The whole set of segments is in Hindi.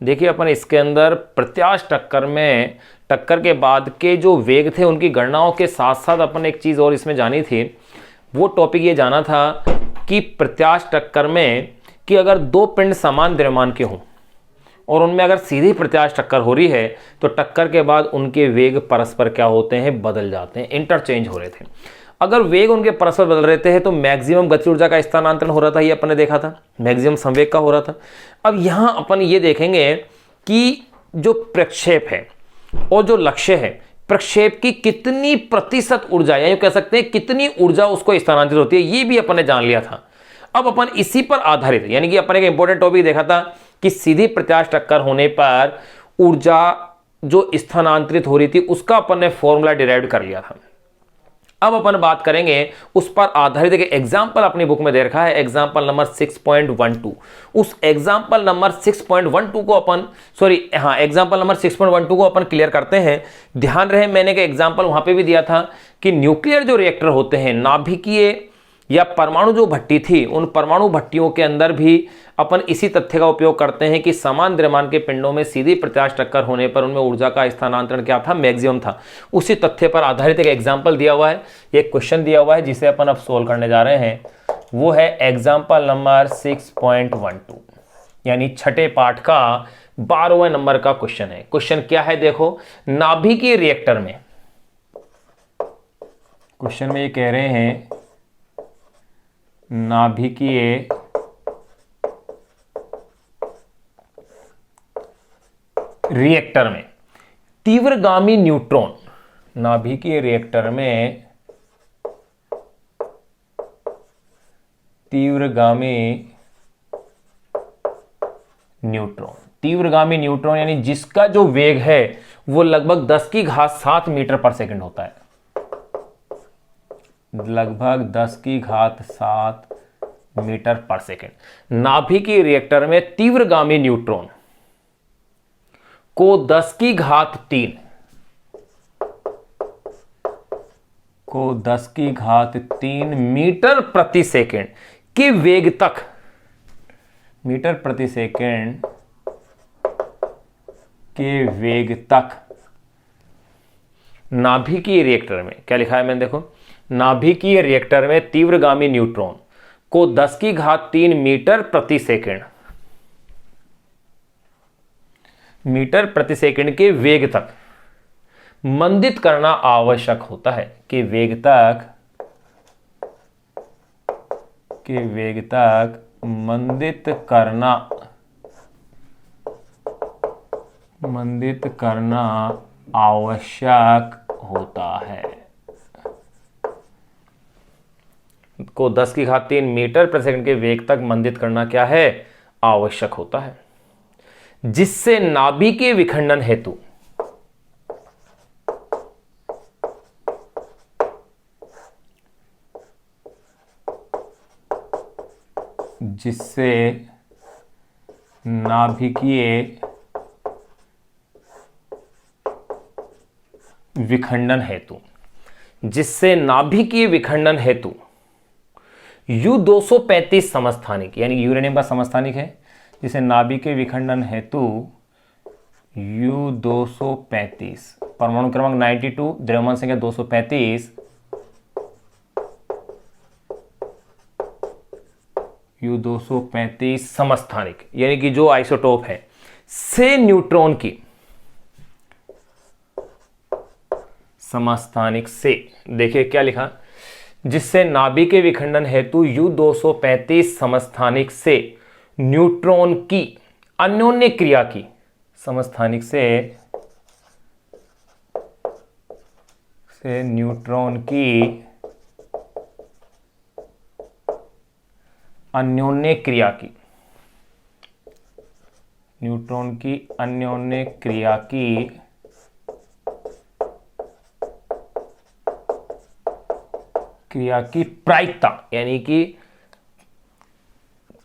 देखिए अपन इसके अंदर प्रत्याश टक्कर के बाद के जो वेग थे उनकी गणनाओं के साथ साथ अपन एक चीज़ और इसमें जानी थी। वो टॉपिक ये जाना था कि प्रत्याश टक्कर में कि अगर दो पिंड समान द्रव्यमान के हों और उनमें अगर सीधी प्रत्याश टक्कर हो रही है तो टक्कर के बाद उनके वेग परस्पर क्या होते हैं, बदल जाते हैं, इंटरचेंज हो रहे थे। अगर वेग उनके परस्पर बदल रहे थे तो मैक्सिमम गति ऊर्जा का स्थानांतरण हो रहा था, ये अपन ने देखा था, मैक्सिमम संवेग का हो रहा था। अब यहां अपन ये देखेंगे कि जो प्रक्षेप है और जो लक्ष्य है, प्रक्षेप की कितनी प्रतिशत ऊर्जा या कह सकते हैं कितनी ऊर्जा उसको स्थानांतरित होती है, ये भी अपन ने जान लिया था। अब अपन इसी पर आधारित यानी कि अपन एक इंपॉर्टेंट टॉपिक देखा था कि सीधी प्रत्याश टक्कर होने पर ऊर्जा जो स्थानांतरित हो रही थी उसका अपन ने फॉर्मूला डिराइव कर लिया था। अब अपन बात करेंगे उस पर आधारित एक एग्जाम्पल अपनी बुक में दे रखा है, एग्जाम्पल नंबर 6.12। उस एग्जाम्पल नंबर 6.12 को अपन एग्जाम्पल नंबर 6.12 को अपन क्लियर करते हैं। ध्यान रहे मैंने एक एग्जाम्पल वहां पे भी दिया था कि न्यूक्लियर जो रिएक्टर होते हैं, नाभिकीय या परमाणु जो भट्टी थी, उन परमाणु भट्टियों के अंदर भी अपन इसी तथ्य का उपयोग करते हैं कि समान द्रव्यमान के पिंडों में सीधी प्रत्याश टक्कर होने पर उनमें ऊर्जा का स्थानांतरण क्या था, मैक्सिमम था। उसी तथ्य पर आधारित एक एग्जाम्पल दिया हुआ है, एक क्वेश्चन दिया हुआ है जिसे अपन अब सोल्व करने जा रहे हैं। वो है एग्जाम्पल नंबर 6.12 यानी छठे पाठ का 12वें नंबर का क्वेश्चन है। क्वेश्चन क्या है देखो, नाभिकीय रिएक्टर में, क्वेश्चन में ये कह रहे हैं नाभिकीय रिएक्टर में तीव्रगामी न्यूट्रॉन, नाभिकीय रिएक्टर में तीव्रगामी न्यूट्रॉन यानी जिसका जो वेग है वो लगभग 10 की घात 7 मीटर पर सेकंड होता है, लगभग 10 की घात 7 मीटर पर सेकंड। नाभिकीय रिएक्टर में तीव्रगामी न्यूट्रॉन को 10 की घात 3 मीटर प्रति सेकंड के वेग तक, मीटर प्रति सेकंड के वेग तक नाभिकीय रिएक्टर में, क्या लिखा है मैंने देखो, नाभिकीय रिएक्टर में तीव्रगामी न्यूट्रॉन को 10 की घात 3 मीटर प्रति सेकंड के वेग तक मंदित करना आवश्यक होता है, कि वेग तक मंदित करना आवश्यक होता है, को 10 की घात 3 मीटर प्रति सेकंड के वेग तक मंदित करना क्या है, आवश्यक होता है, जिससे नाभिकीय विखंडन हेतु नाभिकीय विखंडन हेतु U-235 समस्थानिक, यानी यूरेनियम का समस्थानिक है, जिसे नाभिकीय विखंडन हेतु U-235, परमाणु क्रमांक 92, द्रव्यमान संख्या 235, U-235 समस्थानिक यानी कि जो आइसोटोप है, से न्यूट्रॉन की समस्थानिक से, देखिए क्या लिखा, जिससे नाभिकीय विखंडन हेतु U-235 समस्थानिक से न्यूट्रॉन की अन्योन्य क्रिया की, समस्थानिक से न्यूट्रॉन की अन्योन्य क्रिया की प्रायिकता, यानी कि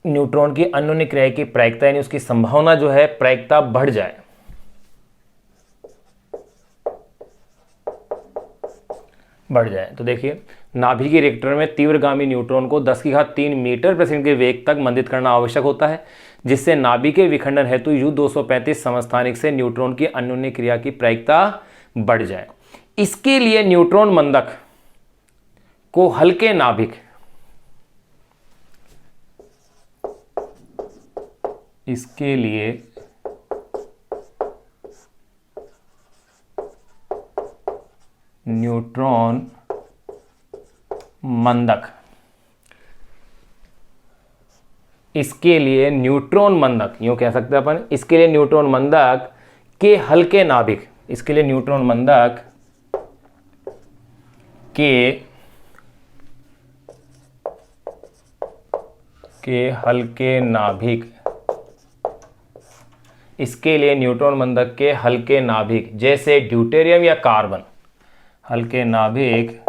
न्यूट्रॉन की अन्योन्य क्रिया की प्रायिकता यानी उसकी संभावना जो है प्रायिकता बढ़ जाए, तो देखिए नाभिकीय रिएक्टर में तीव्रगामी न्यूट्रॉन को 10 की घात 3 मीटर प्रति सेकंड के वेग तक मंदित करना आवश्यक होता है, जिससे नाभिकीय विखंडन हेतु U-235 समस्थानिक से न्यूट्रॉन की अन्योन्य क्रिया की प्रायिकता बढ़ जाए। इसके लिए न्यूट्रॉन मंदक को हल्के नाभिक इसके लिए न्यूट्रॉन मंदक यूं कह सकते हैं अपन, इसके लिए न्यूट्रॉन मंदक के हल्के नाभिक, इसके लिए न्यूट्रॉन मंदक के हल्के नाभिक, इसके लिए न्यूट्रॉन मंदक के हल्के नाभिक जैसे ड्यूटेरियम या कार्बन, हल्के नाभिक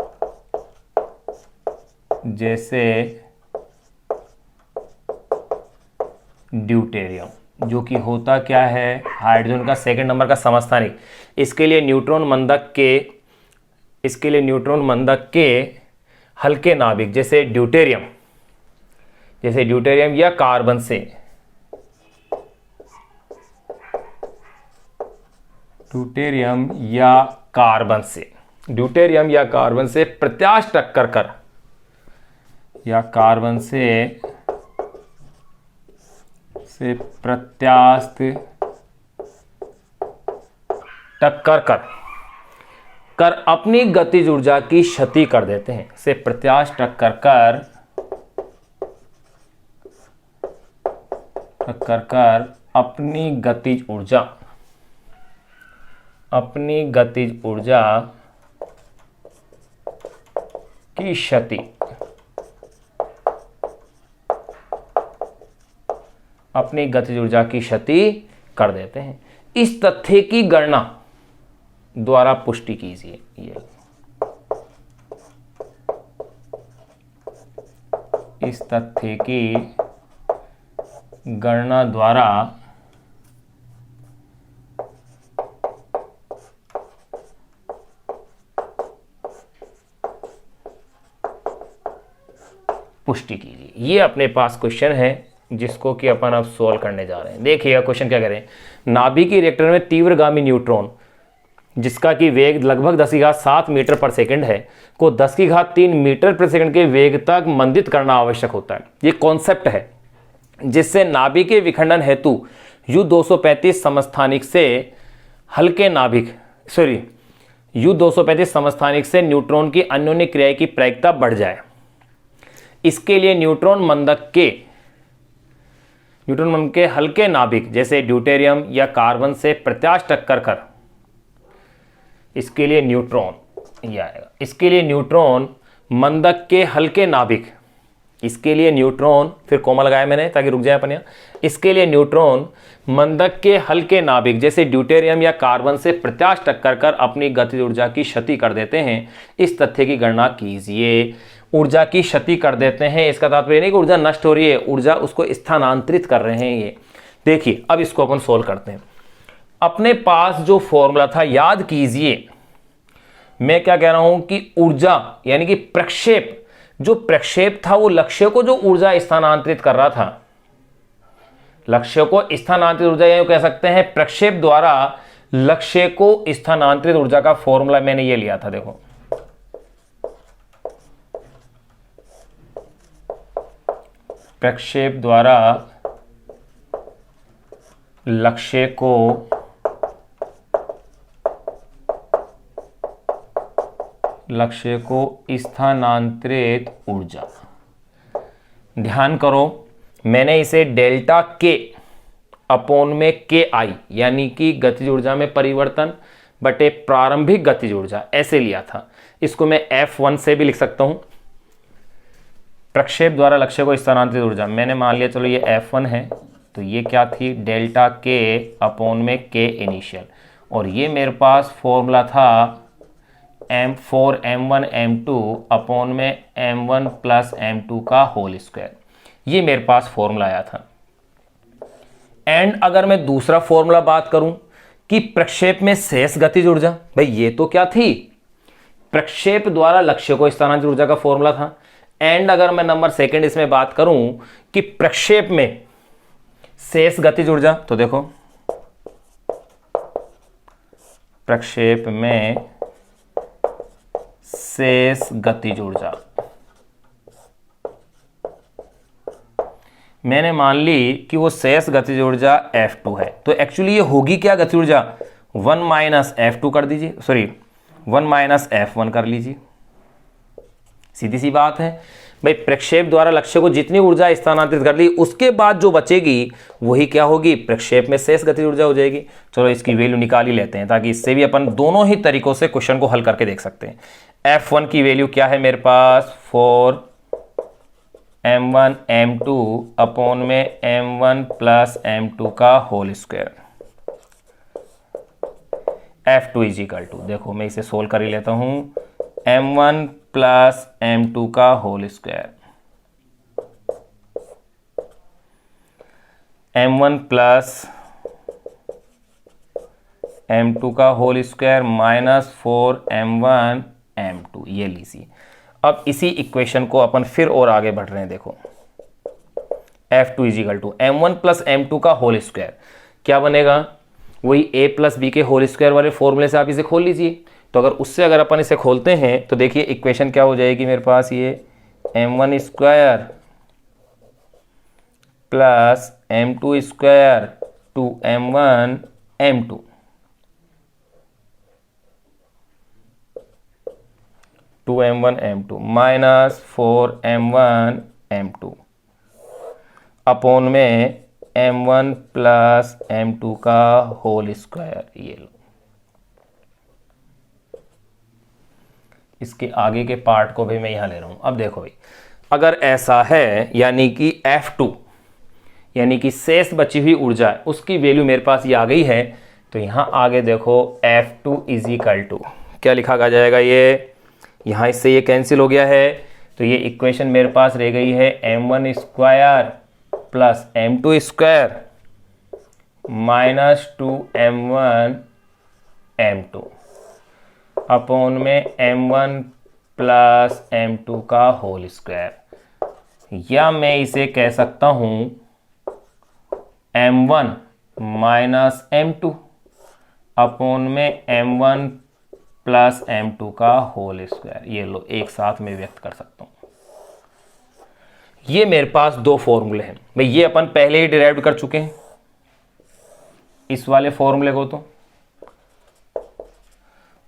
जैसे ड्यूटेरियम, जो कि होता क्या है, हाइड्रोजन का सेकंड नंबर का समस्थानिक। इसके लिए न्यूट्रॉन मंदक के हल्के नाभिक जैसे ड्यूटेरियम या कार्बन से, ड्यूटेरियम या कार्बन से प्रत्यास्थ टक्कर कर, या कार्बन से प्रत्यास्थ टक्कर कर अपनी गतिज ऊर्जा की क्षति कर देते हैं। से प्रत्यास्थ टक्कर कर अपनी गतिज ऊर्जा की क्षति, अपनी गतिज ऊर्जा की क्षति कर देते हैं। इस तथ्य की गणना द्वारा पुष्टि कीजिए। इस तथ्य की गणना द्वारा पुष्टि कीजिए। ये अपने पास क्वेश्चन है जिसको कि अपन अब सॉल्व करने जा रहे हैं। देखिएगा क्वेश्चन क्या करें। नाभिकीय रिएक्टर में तीव्रगामी न्यूट्रॉन जिसका कि वेग लगभग 10⁻7 मीटर पर सेकंड है को 10⁻3 मीटर प्रति सेकंड के वेग तक मंदित करना आवश्यक होता है। ये कॉन्सेप्ट है जिससे नाभिकीय विखंडन हेतु U-235 समस्थानिक से हल्के नाभिक U-235 समस्थानिक से न्यूट्रॉन की अन्योन्य क्रिया की प्रायिकता बढ़ जाए। इसके लिए न्यूट्रॉन मंदक के हल्के नाभिक जैसे ड्यूटेरियम या कार्बन से प्रत्यास्थ टक्कर कर, इसके लिए न्यूट्रॉन मंदक के हल्के नाभिक, इसके लिए न्यूट्रॉन, फिर कोमा लगाया मैंने ताकि रुक जाए अपन यहाँ। इसके लिए न्यूट्रॉन मंदक के हल्के नाभिक जैसे ड्यूटेरियम या कार्बन से प्रत्यास्थ टक्कर कर अपनी गतिज ऊर्जा की क्षति कर देते हैं। इस तथ्य की गणना कीजिए। ऊर्जा की क्षति कर देते हैं, इसका तात्पर्य नहीं कि ऊर्जा नष्ट हो रही है, ऊर्जा उसको स्थानांतरित कर रहे हैं। ये देखिए, अब इसको अपन सोल्व करते हैं। अपने पास जो फॉर्मूला था याद कीजिए, मैं क्या कह रहा हूं कि ऊर्जा यानी कि प्रक्षेप, जो प्रक्षेप था वो लक्ष्य को जो ऊर्जा स्थानांतरित कर रहा था, लक्ष्य को स्थानांतरित ऊर्जा या कह सकते हैं प्रक्षेप द्वारा लक्ष्य को स्थानांतरित ऊर्जा का फॉर्मूला मैंने ये लिया था। देखो, प्रक्षेप द्वारा लक्ष्य को स्थानांतरित ऊर्जा। ध्यान करो, मैंने इसे डेल्टा के अपॉन में के आई यानी कि गतिज ऊर्जा में परिवर्तन बटे प्रारंभिक गतिज ऊर्जा ऐसे लिया था। इसको मैं F1 से भी लिख सकता हूं। प्रक्षेप द्वारा लक्ष्य को स्थानांतरित ऊर्जा मैंने मान लिया, चलो ये F1 है, तो ये क्या थी, डेल्टा के अपॉन में के इनिशियल, और ये मेरे पास फॉर्मूला था M4 M1 M2 अपॉन में M1 प्लस M2 का होल स्क्वायर। ये मेरे पास फॉर्मूला आया था। एंड अगर मैं दूसरा फॉर्मूला बात करूं कि प्रक्षेप में शेष गतिज ऊर्जा, भाई ये तो क्या थी, प्रक्षेप द्वारा लक्ष्य को स्थानांतरित ऊर्जा का फॉर्मूला था। एंड अगर मैं नंबर सेकंड इसमें बात करूं कि प्रक्षेप में शेष गतिज ऊर्जा, तो देखो प्रक्षेप में शेष गतिज ऊर्जा मैंने मान ली कि वो शेष गतिज ऊर्जा F2 है, तो एक्चुअली ये होगी क्या गतिज ऊर्जा, 1 माइनस F2 कर दीजिए, सॉरी 1 माइनस F1 कर लीजिए। सीधी सी बात है भाई, प्रक्षेप द्वारा लक्ष्य को जितनी ऊर्जा स्थानांतरित कर ली उसके बाद जो बचेगी वही क्या होगी, प्रक्षेप में शेष गतिज ऊर्जा हो जाएगी। चलो इसकी वैल्यू निकाल ही लेते हैं, ताकि इससे भी अपन दोनों ही तरीकों से क्वेश्चन को हल करके देख सकते हैं। F1 की वैल्यू क्या है मेरे पास, 4 m1 m2 अपॉन में m1 प्लस m2 का whole square. F2 is equal to, देखो मैं इसे सोल्व कर ही लेता हूं, m1 प्लस m2 का whole square, m1 plus m2 का whole square minus 4m1 m2, ये लीजिए। अब इसी इक्वेशन को अपन फिर और आगे बढ़ रहे हैं, देखो F2 is equal to m1 plus m2 का होल स्क्वायर, क्या बनेगा, वही a प्लस बी के होल स्क्वायर वाले फॉर्मूले से आप इसे खोल लीजिए। तो अगर उससे अगर अपन इसे खोलते हैं तो देखिए इक्वेशन क्या हो जाएगी मेरे पास, ये m1 square plus m2 square two m1 m2 2m1 m2 minus 4m1 m2 upon में m1 प्लस m2 का होल स्क्वायर, ये लो। इसके आगे के पार्ट को भी मैं यहां ले रहा हूं। अब देखो भाई, अगर ऐसा है यानी कि F2 यानी कि शेष बची हुई ऊर्जा उसकी वैल्यू मेरे पास ये आ गई है, तो यहां आगे देखो F2 इज इक्वल टू क्या लिखा आ जाएगा, ये यहां इससे ये कैंसिल हो गया है, तो ये इक्वेशन मेरे पास रह गई है m1 square plus m2 square minus 2m1 m2 upon में m1 प्लस m2 का होल स्क्वायर, या मैं इसे कह सकता हूं m1 माइनस m2 अपॉन में m1 प्लस m2 का होल स्क्वायर, ये लो एक साथ में व्यक्त कर सकता हूं। ये मेरे पास दो फॉर्मूले हैं भाई, ये अपन पहले ही डिराइव कर चुके हैं इस वाले फॉर्मूले को, तो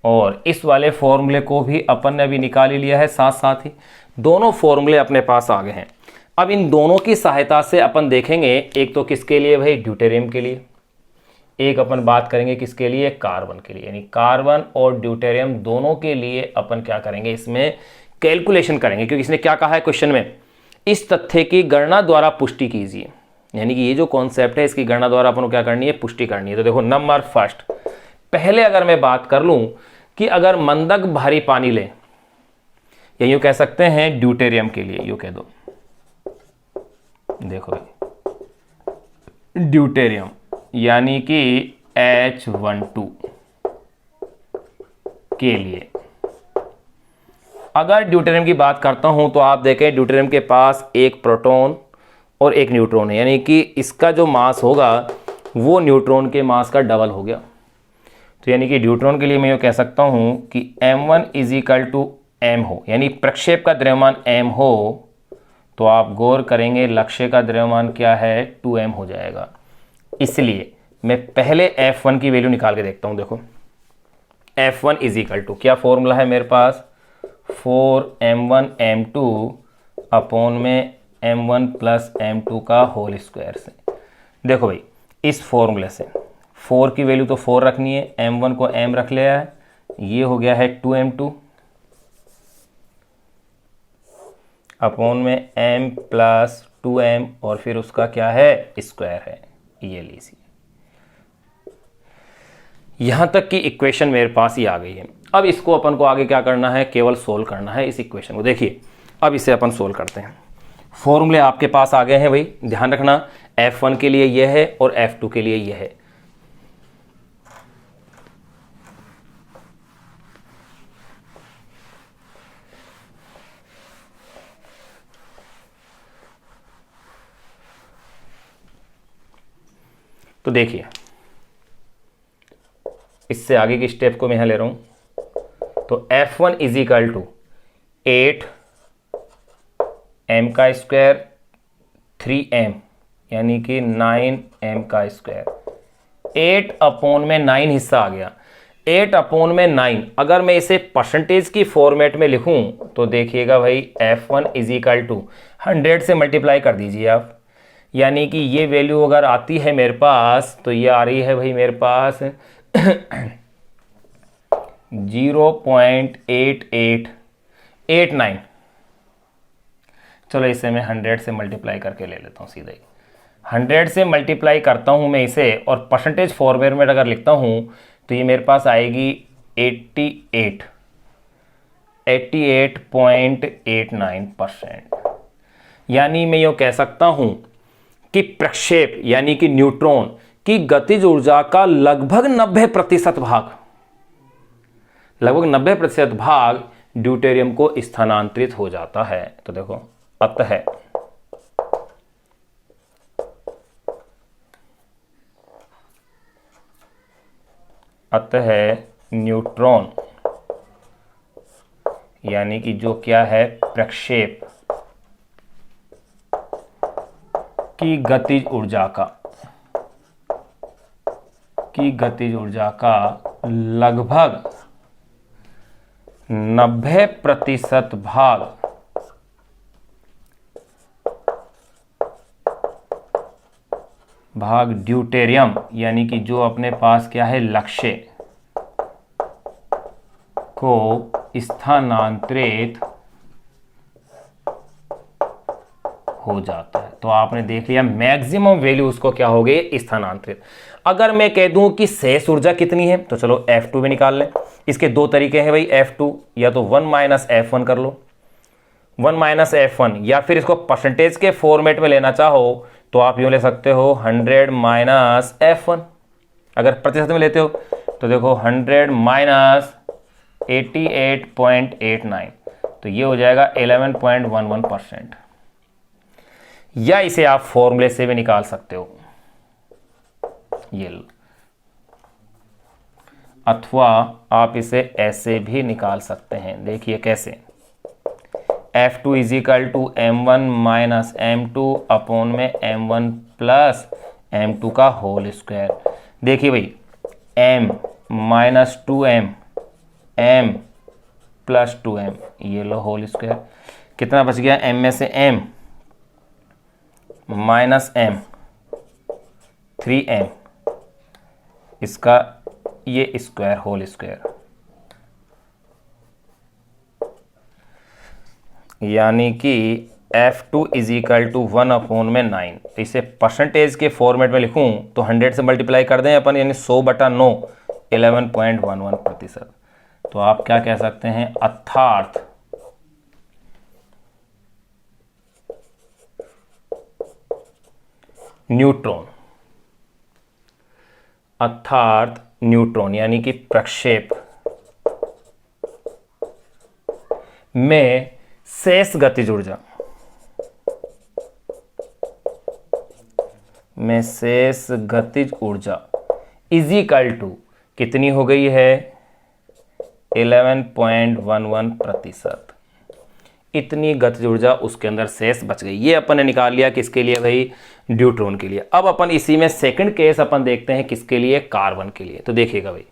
और इस वाले फॉर्मूले को भी अपन ने अभी निकाल ही लिया है, साथ साथ ही दोनों फॉर्मूले अपने पास आ गए हैं। अब इन दोनों की सहायता से अपन देखेंगे, एक तो किसके लिए भाई, ड्यूटेरियम के लिए, एक अपन बात करेंगे किसके लिए, कार्बन के लिए। यानी कार्बन और ड्यूटेरियम दोनों के लिए अपन क्या करेंगे, इसमें कैलकुलेशन करेंगे, क्योंकि इसने क्या कहा है क्वेश्चन में, इस तथ्य की गणना द्वारा पुष्टि कीजिए। यानी कि ये जो कॉन्सेप्ट है इसकी गणना द्वारा अपन को क्या करनी है, पुष्टि करनी है। तो देखो नंबर फर्स्ट, पहले अगर मैं बात कर लूं कि अगर मंदक भारी पानी ले, या यूं कह सकते हैं ड्यूटेरियम के लिए, यूं कह दो, देखो भाई ड्यूटेरियम यानी कि H12 के लिए अगर ड्यूटेरियम की बात करता हूं, तो आप देखें ड्यूटेरियम के पास एक प्रोटॉन और एक न्यूट्रॉन है, यानी कि इसका जो मास होगा वो न्यूट्रॉन के मास का डबल हो गया। तो यानी कि न्यूट्रॉन के लिए मैं ये कह सकता हूं कि m1 is equal to m हो, यानी प्रक्षेप का द्रव्यमान m हो, तो आप गौर करेंगे लक्ष्य का द्रव्यमान क्या है, 2m हो जाएगा। इसलिए मैं पहले F1 की वैल्यू निकाल के देखता हूं। देखो F1 इज इक्वल टू क्या फॉर्मूला है मेरे पास, 4m1 m2 अपॉन में m1 प्लस m2 का होल स्क्वायर से। देखो भाई इस फॉर्मूले से 4 की वैल्यू तो 4 रखनी है, m1 को m रख लिया है, ये हो गया है 2m2 अपॉन में m प्लस 2m और फिर उसका क्या है, स्क्वायर है, ये लीजिए। यहां तक की इक्वेशन मेरे पास ही आ गई है। अब इसको अपन को आगे क्या करना है, केवल सोल्व करना है इस इक्वेशन को। देखिए अब इसे अपन सोल्व करते हैं। फॉर्मूले आपके पास आ गए हैं भाई, ध्यान रखना F1 के लिए यह है और F2 के लिए यह है। तो देखिए, इससे आगे की स्टेप को मैं यहां ले रहा हूं। तो F1 is equal to 8 m का स्क्वायर 3m यानी कि 9m का स्क्वायर। 8 अपॉन में 9 हिस्सा आ गया। 8 अपॉन में 9 अगर मैं इसे परसेंटेज की फॉर्मेट में लिखूं तो देखिएगा भाई, F1 इज इक्वल टू 100 से मल्टीप्लाई कर दीजिए आप, यानी कि ये वैल्यू अगर आती है मेरे पास तो ये आ रही है भाई मेरे पास 0.8889। चलो इसे मैं 100 से मल्टीप्लाई करके ले लेता हूँ सीधा ही। 100 से मल्टीप्लाई करता हूँ मैं इसे और परसेंटेज फॉर्मेट में अगर लिखता हूँ तो ये मेरे पास आएगी 88.89%। यानी मैं यूँ कह सकता हूँ कि प्रक्षेप यानी कि न्यूट्रॉन की गतिज ऊर्जा का लगभग 90% भाग ड्यूटेरियम को स्थानांतरित हो जाता है। तो देखो, अतः न्यूट्रॉन यानी कि जो क्या है, प्रक्षेप की गतिज ऊर्जा का लगभग 90% भाग ड्यूटेरियम यानी कि जो अपने पास क्या है, लक्ष्य को स्थानांतरित हो जाता है। तो आपने देख लिया मैक्सिमम वैल्यू उसको क्या हो गई, स्थानांतरित। अगर मैं कह दूं कि शेष ऊर्जा कितनी है तो चलो F2 भी निकाल लें। इसके दो तरीके हैं भाई F2, या तो 1 - F1 कर लो, 1 - F1, या फिर इसको परसेंटेज के फॉर्मेट में लेना चाहो तो आप यूँ ले सकते हो 100 - F1। अगर प्रतिशत में लेते हो तो देखो 100 - 88.89, तो ये हो जाएगा 11.11%। या इसे आप फॉर्मूले से भी निकाल सकते हो, ये लो, अथवा आप इसे ऐसे भी निकाल सकते हैं। देखिए कैसे, F2 is equal to M1 - M2 upon में M1 प्लस M2 का होल स्क्वायर। देखिए भाई, M - 2M M plus 2M, ये लो होल स्क्वायर। कितना बच गया, M में से M माइनस M 3M, इसका ये स्क्वायर होल स्क्वायर, यानी कि F2 is equal to 1 upon में 9। इसे परसेंटेज के फॉर्मेट में लिखूं तो 100 से मल्टीप्लाई कर दें अपन, यानी 100/9 11.11%। तो आप क्या कह सकते हैं, अर्थात न्यूट्रॉन यानी कि प्रक्षेप में शेष गतिज ऊर्जा इज इक्वल टू कितनी हो गई है, 11.11%। इतनी गतिज ऊर्जा उसके अंदर शेष बच गई। ये अपन ने निकाल लिया किसके लिए भाई, ड्यूट्रॉन के लिए। अब अपन इसी में सेकंड केस अपन देखते हैं किसके लिए, कार्बन के लिए। तो देखिएगा भाई,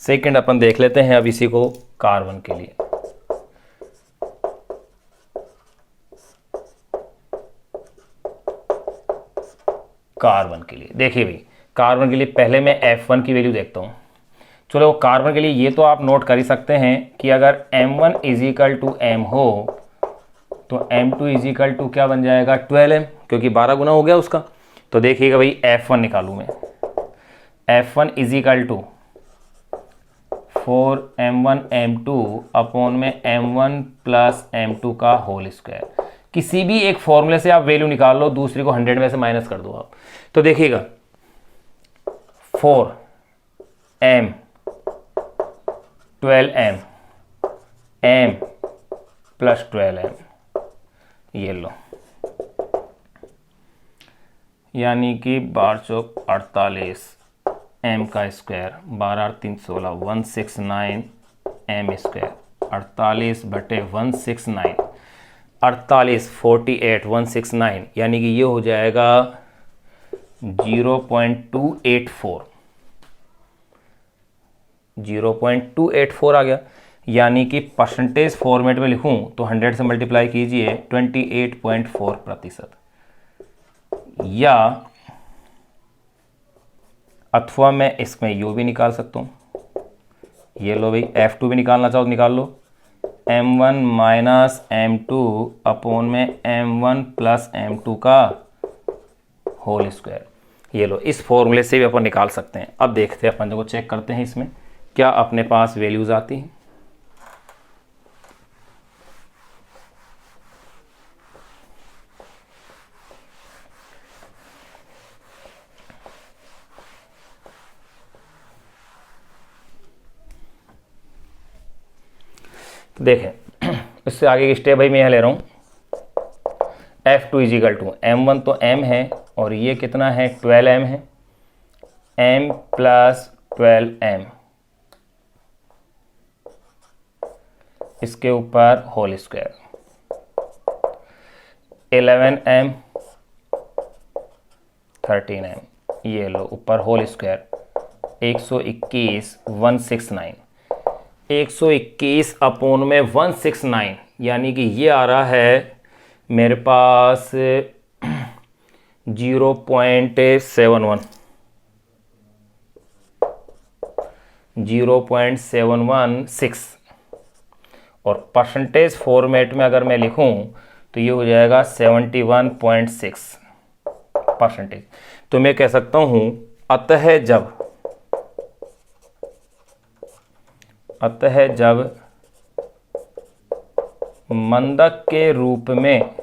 सेकंड अपन देख लेते हैं अब इसी को कार्बन के लिए। देखिए भाई, कार्बन के लिए पहले मैं F1 की वैल्यू देखता हूँ। चलो कार्बन के लिए ये तो आप नोट कर ही सकते हैं कि अगर M1 is equal to M हो तो M2 इज इक्वल टू क्या बन जाएगा, 12M, क्योंकि 12 गुना हो गया उसका। तो देखिएगा भाई, F1 निकालूँ मैं, F1 is equal to 4M1 M2 upon में M1 प्लस M2 का होल स्क्वायर। किसी भी एक फॉर्मूले से आप वैल्यू निकाल लो, दूसरी को 100 में से माइनस कर दो आप। तो देखिएगा 4M 12m, m plus 12m, ये लो, यानी कि 12 चौक 48 m का स्क्वायर, 12 और 3 16, 169 m स्क्वायर, 48 बटे 169, 48 48 169, यानी कि ये हो जाएगा 0.284, 0.284 आ गया। यानी कि परसेंटेज फॉर्मेट में लिखूं तो 100 से मल्टीप्लाई कीजिए, 28.4%। या अथवा मैं इसमें यू भी निकाल सकता हूँ, ये लो भाई, F2 भी निकालना चाहो तो निकाल लो, M1 माइनस M2 अपॉन में M1 प्लस M2 का होल स्क्वायर। ये लो, इस फॉर्मूले से भी अपन निकाल सकते हैं। अब देखते हैं, अपन देखो चेक करते हैं इसमें क्या अपने पास वैल्यूज आती हैं। तो देखें, इससे आगे की स्टेप भाई मैं यहाँ ले रहा हूँ, F2 इजिकल टू M1 तो M है और ये कितना है 12M है, M प्लस 12M, इसके ऊपर होल स्क्वायर, 11M 13M, ये लो ऊपर होल स्क्वायर, 121 169, 121 अपॉन में 169, यानी कि ये आ रहा है मेरे पास 0.71, 0.716, और परसेंटेज फॉर्मेट में अगर मैं लिखूं तो ये हो जाएगा 71.6%। तो मैं कह सकता हूं अतः जब मंदक के रूप में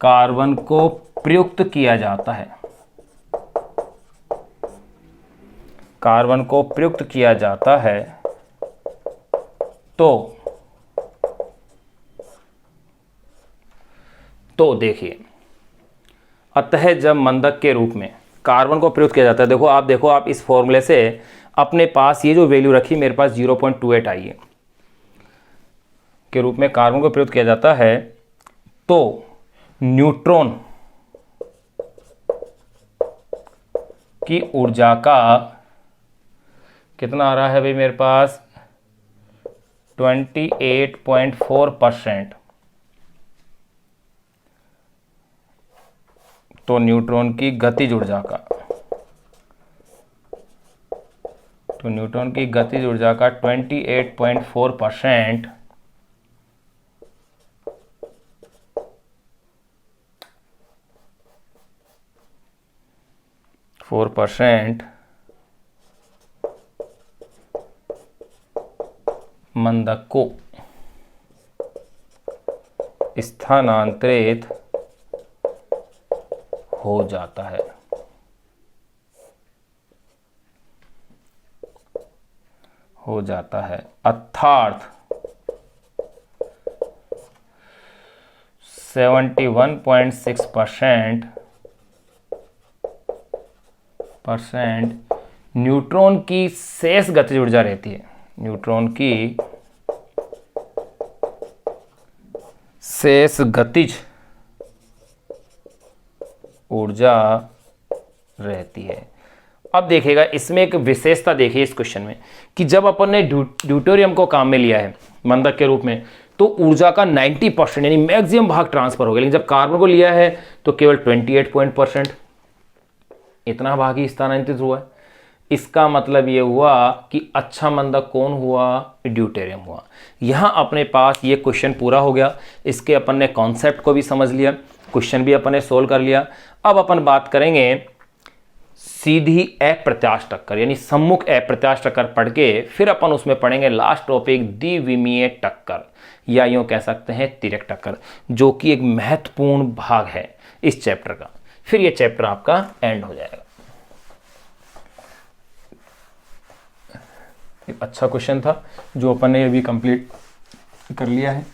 कार्बन को प्रयुक्त किया जाता है, कार्बन को प्रयुक्त किया जाता है, तो देखिए, अतः जब मंदक के रूप में कार्बन को प्रयुक्त किया जाता है, देखो आप इस फॉर्मूले से अपने पास ये जो वैल्यू रखी मेरे पास 0.28 आई है के रूप में कार्बन को प्रयुक्त किया जाता है, तो न्यूट्रॉन की ऊर्जा का कितना आ रहा है भाई मेरे पास 28.4%। तो न्यूट्रॉन की गतिज ऊर्जा का, 28.4%, मंदक को स्थानांतरित हो जाता है। अर्थात 71.6% न्यूट्रॉन की शेष गतिज ऊर्जा रहती है, न्यूट्रॉन की शेष गतिज ऊर्जा रहती है। अब देखिएगा इसमें एक विशेषता देखिए इस क्वेश्चन में कि जब अपन ने ड्यूटेरियम को काम में लिया है मंदक के रूप में तो ऊर्जा का 90% यानी मैक्सिमम भाग ट्रांसफर हो गया, लेकिन जब कार्बन को लिया है तो केवल 28% इतना भाग ही स्थानांतरित हुआ है। इसका मतलब ये हुआ कि अच्छा मंदक कौन हुआ, ड्यूटेरियम हुआ। यहां अपने पास ये क्वेश्चन पूरा हो गया। इसके अपन ने कॉन्सेप्ट को भी समझ लिया, क्वेश्चन भी अपन ने सोल्व कर लिया। अब अपन बात करेंगे सीधी अप्रत्याश टक्कर यानी सम्मुख अप्रत्याश टक्कर पढ़ के फिर अपन उसमें पढ़ेंगे लास्ट टॉपिक द्विविमीय टक्कर या यूं कह सकते हैं तिर्यक टक्कर, जो कि एक महत्वपूर्ण भाग है इस चैप्टर का। फिर ये चैप्टर आपका एंड हो जाएगा। एक अच्छा क्वेश्चन था जो अपन ने अभी कंप्लीट कर लिया है।